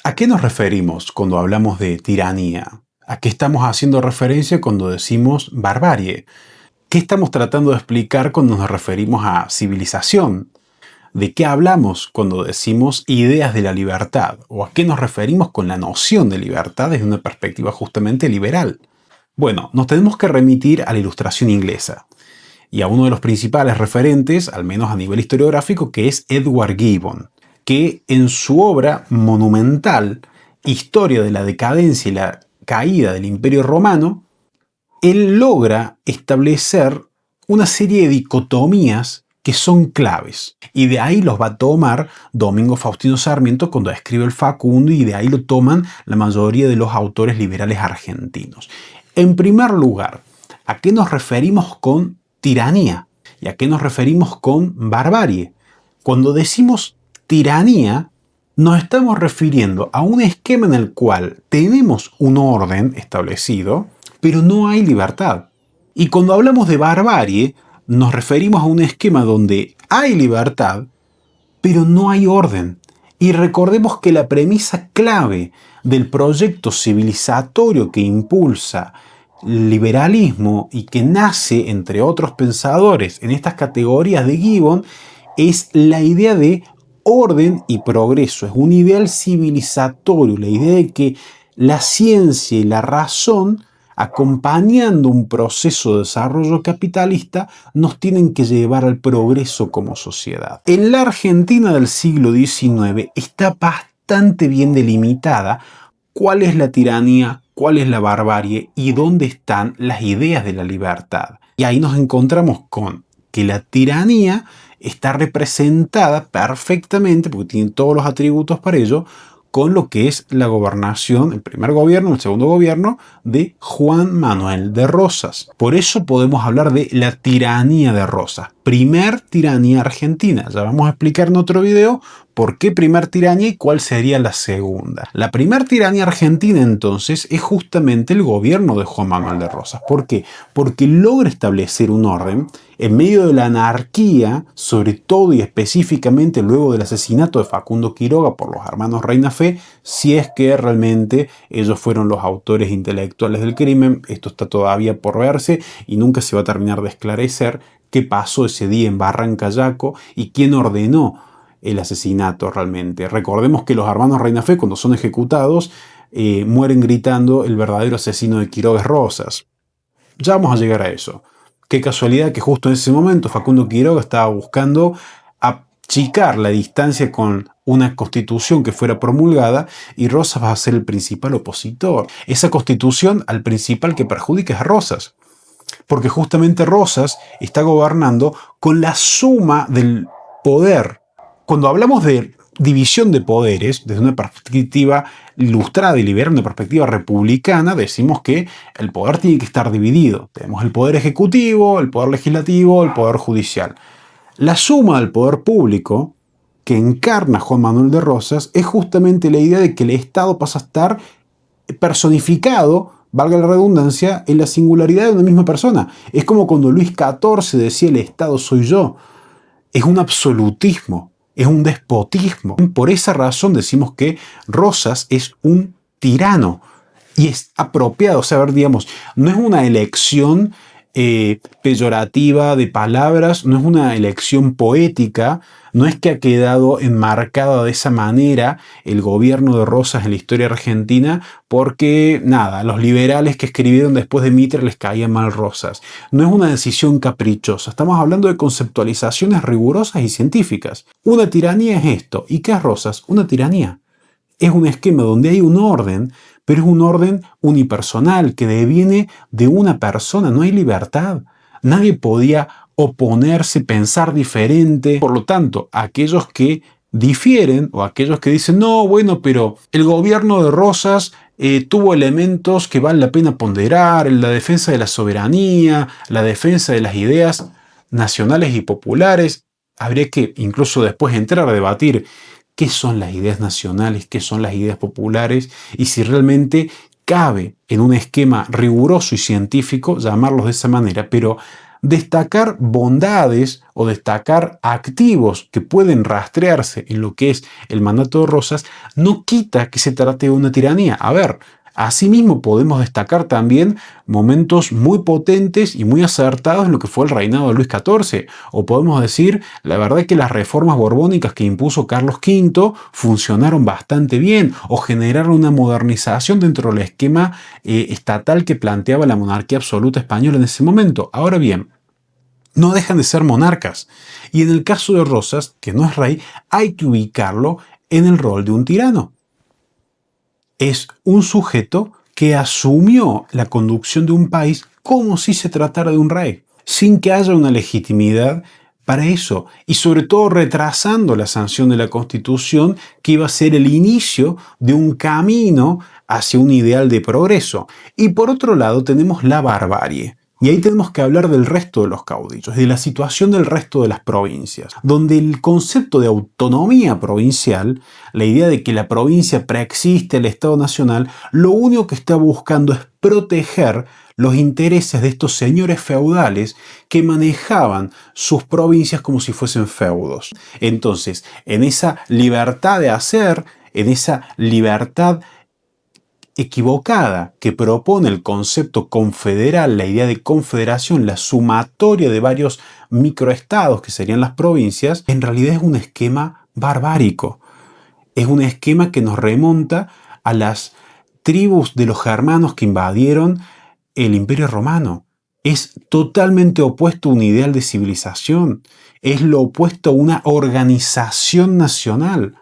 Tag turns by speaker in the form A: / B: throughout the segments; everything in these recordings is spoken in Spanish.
A: ¿A qué nos referimos cuando hablamos de tiranía? ¿A qué estamos haciendo referencia cuando decimos barbarie? ¿Qué estamos tratando de explicar cuando nos referimos a civilización? ¿De qué hablamos cuando decimos ideas de la libertad? ¿O a qué nos referimos con la noción de libertad desde una perspectiva justamente liberal? Bueno, nos tenemos que remitir a la Ilustración inglesa y a uno de los principales referentes, al menos a nivel historiográfico, que es Edward Gibbon, que en su obra monumental, Historia de la decadencia y la caída del Imperio Romano, él logra establecer una serie de dicotomías que son claves. Y de ahí los va a tomar Domingo Faustino Sarmiento cuando escribe el Facundo, y de ahí lo toman la mayoría de los autores liberales argentinos. En primer lugar, ¿a qué nos referimos con tiranía? ¿Y a qué nos referimos con barbarie? Cuando decimos tiranía, nos estamos refiriendo a un esquema en el cual tenemos un orden establecido, pero no hay libertad. Y cuando hablamos de barbarie, nos referimos a un esquema donde hay libertad, pero no hay orden. Y recordemos que la premisa clave del proyecto civilizatorio que impulsa el liberalismo y que nace, entre otros pensadores, en estas categorías de Gibbon, es la idea de orden y progreso. Es un ideal civilizatorio, la idea de que la ciencia y la razón, acompañando un proceso de desarrollo capitalista, nos tienen que llevar al progreso como sociedad. En la Argentina del siglo XIX está bastante bien delimitada cuál es la tiranía, cuál es la barbarie y dónde están las ideas de la libertad. Y ahí nos encontramos con que la tiranía está representada perfectamente, porque tiene todos los atributos para ello, con lo que es la gobernación, el primer gobierno, el segundo gobierno de Juan Manuel de Rosas. Por eso podemos hablar de la tiranía de Rosas, primer tiranía argentina. Ya vamos a explicar en otro video por qué primer tiranía y cuál sería la segunda. La primer tiranía argentina entonces es justamente el gobierno de Juan Manuel de Rosas. ¿Por qué? Porque logra establecer un orden en medio de la anarquía, sobre todo y específicamente luego del asesinato de Facundo Quiroga por los hermanos Reina Fe, si es que realmente ellos fueron los autores intelectuales del crimen. Esto está todavía por verse y nunca se va a terminar de esclarecer qué pasó ese día en Barranca Yaco y quién ordenó el asesinato realmente. Recordemos que los hermanos Reina Fe, cuando son ejecutados, mueren gritando: el verdadero asesino de Quiroga es Rosas. Ya vamos a llegar a eso. Qué casualidad que justo en ese momento Facundo Quiroga estaba buscando achicar la distancia con una constitución que fuera promulgada, y Rosas va a ser el principal opositor. Esa constitución, al principal que perjudica es a Rosas, porque justamente Rosas está gobernando con la suma del poder. Cuando hablamos de división de poderes, desde una perspectiva ilustrada y liberal, una perspectiva republicana, decimos que el poder tiene que estar dividido. Tenemos el poder ejecutivo, el poder legislativo, el poder judicial. La suma del poder público que encarna Juan Manuel de Rosas es justamente la idea de que el Estado pasa a estar personificado, valga la redundancia, en la singularidad de una misma persona. Es como cuando Luis XIV decía: el Estado soy yo. Es un absolutismo. Es un despotismo. Por esa razón decimos que Rosas es un tirano. Y es apropiado. O sea, a ver, digamos, no es una elección peyorativa de palabras, no es una elección poética, no es que ha quedado enmarcada de esa manera el gobierno de Rosas en la historia argentina porque, nada, los liberales que escribieron después de Mitre les caía mal Rosas. No es una decisión caprichosa, estamos hablando de conceptualizaciones rigurosas y científicas. Una tiranía es esto. ¿Y qué es Rosas? Una tiranía. Es un esquema donde hay un orden, pero es un orden unipersonal que deviene de una persona. No hay libertad. Nadie podía oponerse, pensar diferente. Por lo tanto, aquellos que difieren o aquellos que dicen: no, bueno, pero el gobierno de Rosas tuvo elementos que vale la pena ponderar, en la defensa de la soberanía, la defensa de las ideas nacionales y populares. Habría que incluso después entrar a debatir qué son las ideas nacionales, qué son las ideas populares, y si realmente cabe en un esquema riguroso y científico llamarlos de esa manera. Pero Destacar bondades o destacar activos que pueden rastrearse en lo que es el mandato de Rosas no quita que se trate de una tiranía. A ver, asimismo podemos destacar también momentos muy potentes y muy acertados en lo que fue el reinado de Luis XIV. O podemos decir, la verdad que las reformas borbónicas que impuso Carlos V funcionaron bastante bien o generaron una modernización dentro del esquema estatal que planteaba la monarquía absoluta española en ese momento. Ahora bien, no dejan de ser monarcas. Y en el caso de Rosas, que no es rey, hay que ubicarlo en el rol de un tirano. Es un sujeto que asumió la conducción de un país como si se tratara de un rey, sin que haya una legitimidad para eso, y sobre todo retrasando la sanción de la Constitución, que iba a ser el inicio de un camino hacia un ideal de progreso. Y por otro lado tenemos la barbarie. Y ahí tenemos que hablar del resto de los caudillos, de la situación del resto de las provincias, donde el concepto de autonomía provincial, la idea de que la provincia preexiste al Estado Nacional, lo único que está buscando es proteger los intereses de estos señores feudales que manejaban sus provincias como si fuesen feudos. Entonces, en esa libertad de hacer, en esa libertad equivocada que propone el concepto confederal, la idea de confederación, la sumatoria de varios microestados que serían las provincias, en realidad es un esquema barbárico. Es un esquema que nos remonta a las tribus de los germanos que invadieron el Imperio Romano. Es totalmente opuesto a un ideal de civilización. Es lo opuesto a una organización nacional.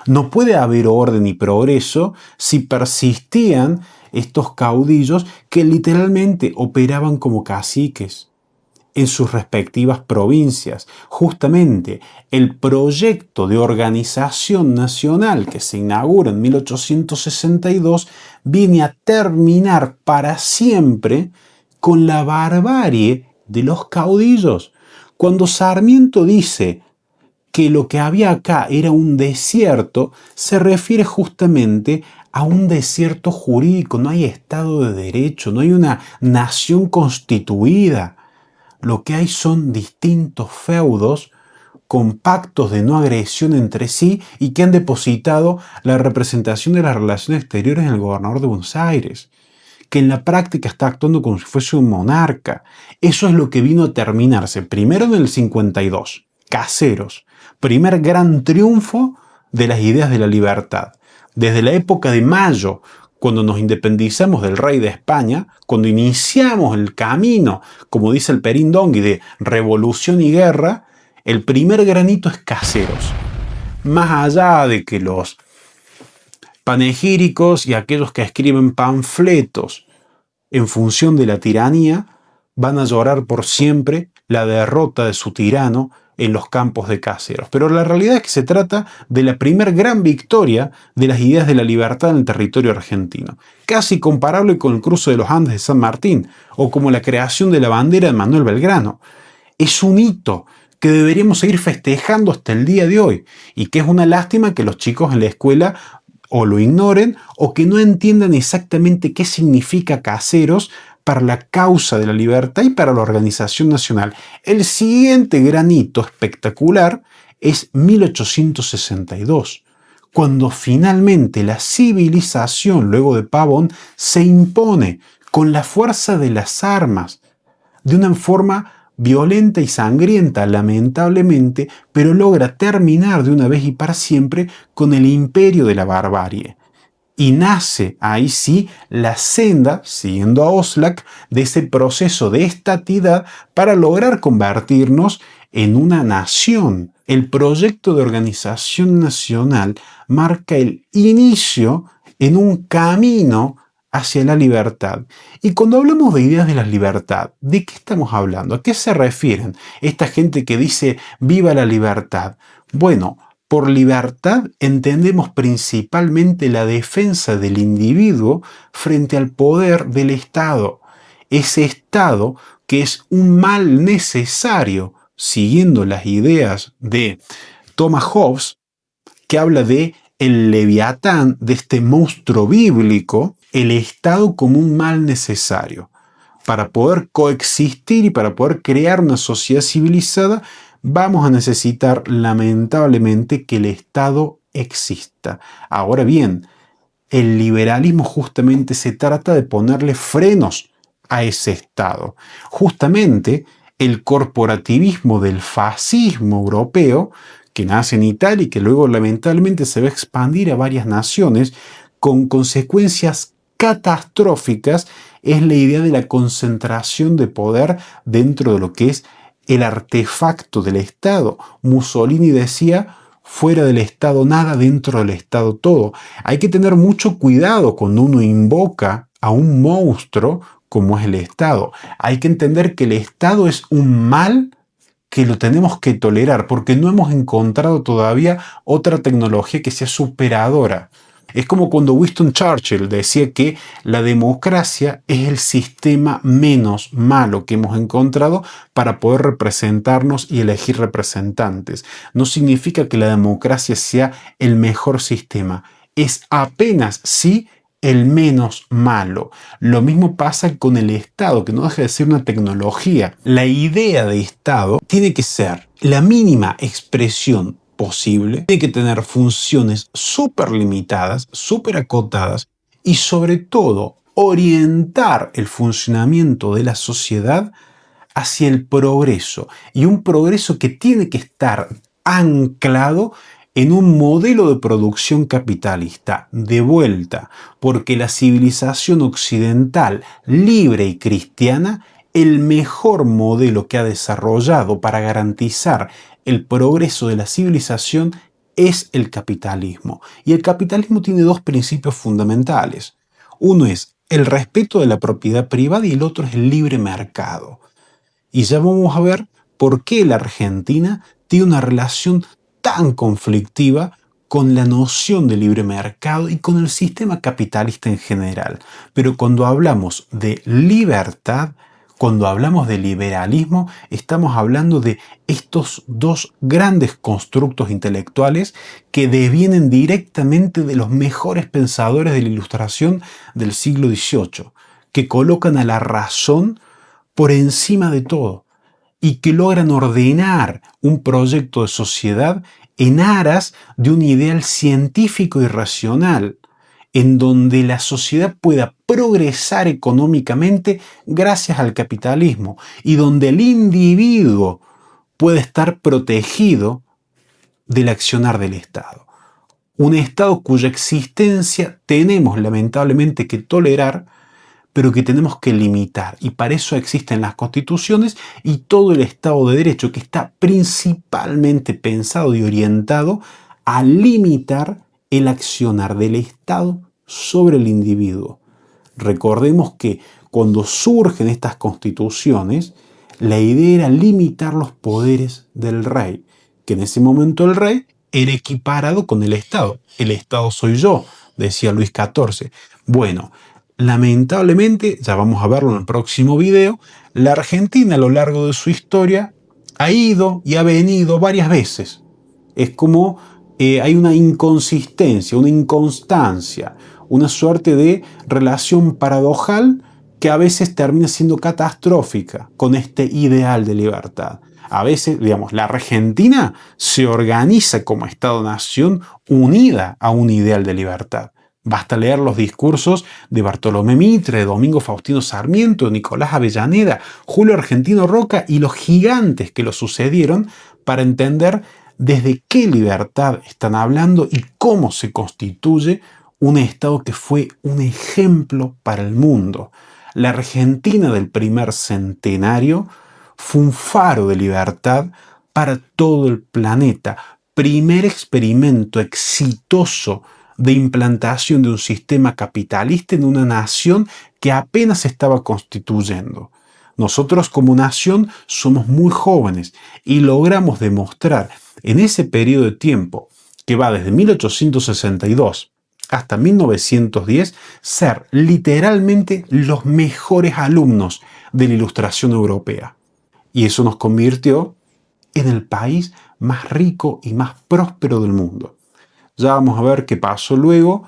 A: No puede haber orden y progreso si persistían estos caudillos que literalmente operaban como caciques en sus respectivas provincias. Justamente el proyecto de organización nacional que se inaugura en 1862 viene a terminar para siempre con la barbarie de los caudillos. Cuando Sarmiento dice que lo que había acá era un desierto, se refiere justamente a un desierto jurídico. No hay Estado de Derecho, no hay una nación constituida. Lo que hay son distintos feudos con pactos de no agresión entre sí y que han depositado la representación de las relaciones exteriores en el gobernador de Buenos Aires, que en la práctica está actuando como si fuese un monarca. Eso es lo que vino a terminarse primero en el 52. Caseros, primer gran triunfo de las ideas de la libertad. Desde la época de Mayo, cuando nos independizamos del rey de España, cuando iniciamos el camino, como dice el Perindongui, de revolución y guerra, el primer granito es Caseros. Más allá de que los panegíricos y aquellos que escriben panfletos en función de la tiranía van a llorar por siempre la derrota de su tirano en los campos de Caseros. Pero la realidad es que se trata de la primer gran victoria de las ideas de la libertad en el territorio argentino, casi comparable con el cruce de los Andes de San Martín o como la creación de la bandera de Manuel Belgrano. Es un hito que deberíamos seguir festejando hasta el día de hoy y que es una lástima que los chicos en la escuela o lo ignoren o que no entiendan exactamente qué significa Caseros para la causa de la libertad y para la organización nacional. El siguiente gran hito espectacular es 1862, cuando finalmente la civilización, luego de Pavón, se impone con la fuerza de las armas, de una forma violenta y sangrienta, lamentablemente, pero logra terminar de una vez y para siempre con el imperio de la barbarie. Y nace ahí sí la senda, siguiendo a Oslac, de ese proceso de estatidad para lograr convertirnos en una nación. El proyecto de organización nacional marca el inicio en un camino hacia la libertad. Y cuando hablamos de ideas de la libertad, ¿de qué estamos hablando? ¿A qué se refieren esta gente que dice viva la libertad? Bueno, por libertad entendemos principalmente la defensa del individuo frente al poder del Estado. Ese Estado que es un mal necesario, siguiendo las ideas de Thomas Hobbes, que habla de el leviatán, de este monstruo bíblico, el Estado como un mal necesario. Para poder coexistir y para poder crear una sociedad civilizada, vamos a necesitar lamentablemente que el Estado exista. Ahora bien, el liberalismo justamente se trata de ponerle frenos a ese Estado. Justamente el corporativismo del fascismo europeo, que nace en Italia y que luego lamentablemente se va a expandir a varias naciones con consecuencias catastróficas, es la idea de la concentración de poder dentro de lo que es el artefacto del Estado. Mussolini decía: fuera del Estado nada, dentro del Estado todo. Hay que tener mucho cuidado cuando uno invoca a un monstruo como es el Estado. Hay que entender que el Estado es un mal que lo tenemos que tolerar porque no hemos encontrado todavía otra tecnología que sea superadora. Es como cuando Winston Churchill decía que la democracia es el sistema menos malo que hemos encontrado para poder representarnos y elegir representantes. No significa que la democracia sea el mejor sistema. Es apenas, sí, el menos malo. Lo mismo pasa con el Estado, que no deja de ser una tecnología. La idea de Estado tiene que ser la mínima expresión posible, tiene que tener funciones súper limitadas, súper acotadas y sobre todo orientar el funcionamiento de la sociedad hacia el progreso, y un progreso que tiene que estar anclado en un modelo de producción capitalista de vuelta, porque la civilización occidental libre y cristiana, el mejor modelo que ha desarrollado para garantizar el progreso de la civilización es el capitalismo. Y el capitalismo tiene dos principios fundamentales. Uno es el respeto de la propiedad privada y el otro es el libre mercado. Y ya vamos a ver por qué la Argentina tiene una relación tan conflictiva con la noción de libre mercado y con el sistema capitalista en general. Pero cuando hablamos de libertad, cuando hablamos de liberalismo, estamos hablando de estos dos grandes constructos intelectuales que devienen directamente de los mejores pensadores de la Ilustración del siglo XVIII, que colocan a la razón por encima de todo y que logran ordenar un proyecto de sociedad en aras de un ideal científico y racional, en donde la sociedad pueda progresar económicamente gracias al capitalismo y donde el individuo puede estar protegido del accionar del Estado. Un Estado cuya existencia tenemos lamentablemente que tolerar, pero que tenemos que limitar. Y para eso existen las constituciones y todo el Estado de Derecho, que está principalmente pensado y orientado a limitar el accionar del Estado sobre el individuo. Recordemos que cuando surgen estas constituciones, la idea era limitar los poderes del rey, que en ese momento el rey era equiparado con el Estado. El Estado soy yo, decía Luis XIV. Bueno, lamentablemente, ya vamos a verlo en el próximo video, la Argentina a lo largo de su historia ha ido y ha venido varias veces. Es como hay una inconsistencia, una inconstancia, una suerte de relación paradojal que a veces termina siendo catastrófica con este ideal de libertad. A veces, digamos, la Argentina se organiza como Estado-nación unida a un ideal de libertad. Basta leer los discursos de Bartolomé Mitre, de Domingo Faustino Sarmiento, de Nicolás Avellaneda, Julio Argentino Roca y los gigantes que lo sucedieron para entender desde qué libertad están hablando y cómo se constituye un Estado que fue un ejemplo para el mundo. La Argentina del primer centenario fue un faro de libertad para todo el planeta. Primer experimento exitoso de implantación de un sistema capitalista en una nación que apenas se estaba constituyendo. Nosotros como nación somos muy jóvenes y logramos demostrar en ese periodo de tiempo, que va desde 1862 hasta 1910, ser literalmente los mejores alumnos de la Ilustración europea. Y eso nos convirtió en el país más rico y más próspero del mundo. Ya vamos a ver qué pasó luego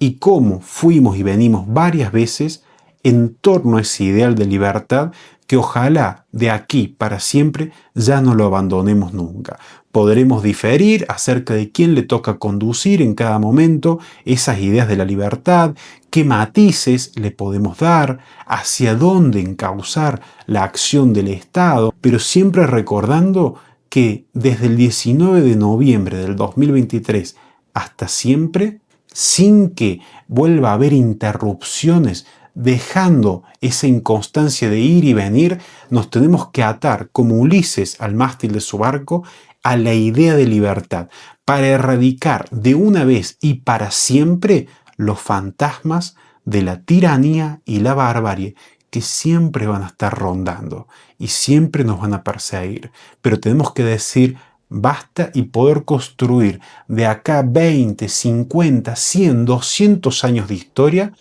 A: y cómo fuimos y venimos varias veces en torno a ese ideal de libertad que ojalá de aquí para siempre ya no lo abandonemos nunca. Podremos diferir acerca de quién le toca conducir en cada momento esas ideas de la libertad, qué matices le podemos dar, hacia dónde encauzar la acción del Estado, pero siempre recordando que desde el 19 de noviembre del 2023 hasta siempre, sin que vuelva a haber interrupciones, dejando esa inconstancia de ir y venir, nos tenemos que atar como Ulises al mástil de su barco a la idea de libertad, para erradicar de una vez y para siempre los fantasmas de la tiranía y la barbarie que siempre van a estar rondando y siempre nos van a perseguir. Pero tenemos que decir basta y poder construir de acá 20, 50, 100, 200 años de historia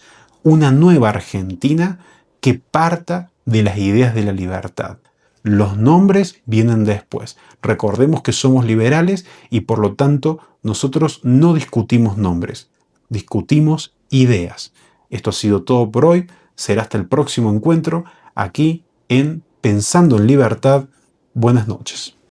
A: una nueva Argentina que parta de las ideas de la libertad. Los nombres vienen después. Recordemos que somos liberales y por lo tanto nosotros no discutimos nombres, discutimos ideas. Esto ha sido todo por hoy. Será hasta el próximo encuentro aquí en Pensando en Libertad. Buenas noches.